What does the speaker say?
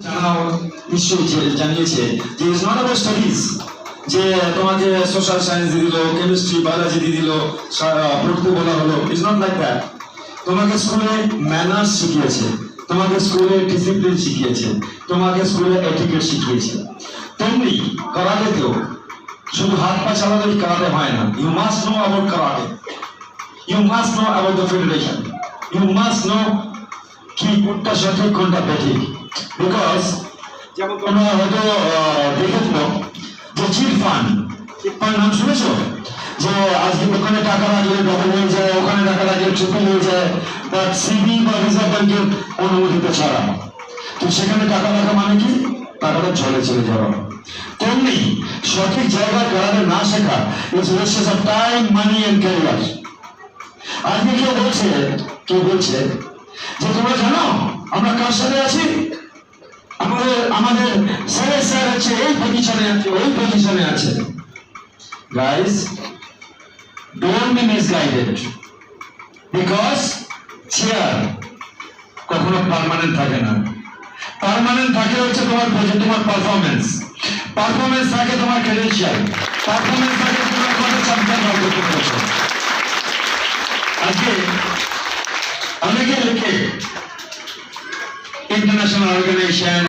জানাও নিশ্চয়ই জানিয়েছে যে ইজ নট অ্যাবাউট স্টাডিজ, যে তোমাকে সোশ্যাল সায়েন্স দিয়ে দিল, কেমিস্ট্রি বায়োলজি দিয়ে দিল, পড়তে বলা হলো, ইজ নট লাইক দ্যাট। তোমাকে স্কুলে ম্যানার্স শিখিয়েছে, তোমাকে স্কুলে ডিসিপ্লিন শিখিয়েছে, তোমাকে স্কুলে এটিকেট শিখিয়েছে। তেমনি কারাতেতেও শুধু হাত পা চালালেই কারাতে হয় না। You must know about karate, you must know about the federation, you must know কি কোনটা সঠিক কোনটা বেঠিক। বিকজ যেমন তোমরা হয়তো দেখেছো যে চিট ফান্ড নাম শুনেছো, যে আজকে ওখানে টাকা রাখলে ডবল হয়ে যায়, ওখানে টাকা রাখলে ট্রিপল হয়ে যায়, বাট সিবি বা রিজার্ভ ব্যাংকের অনুমোদিত ছাড়া। তো সেখানে টাকা রাখা মানে কি? টাকাটা জলে চলে যাওয়া। তেমনি সঠিক জায়গায় কারাতে না শেখা is wastage of time, money and career. আজকে কেউ বলছে যে তোমরা জানো আমরা কার সাথে আছি? আমাদের স্যার হচ্ছে এই পজিশনে আছে, ওই পজিশনে আছে। Guys, don't be misguided, because chair কখনো পার্মানেন্ট থাকে না। পার্মানেন্ট থাকে হচ্ছে তোমার পারফরমেন্স, পারফরমেন্স থাকে তোমার ক্রেডেনশিয়াল, পারফরমেন্স থাকে তোমার কত চ্যাম্পিয়ন হওয়ার করতে পেরেছো। আজকে অনেকে লিখে ইন্টারন্যাশনাল অর্গানাইজেশন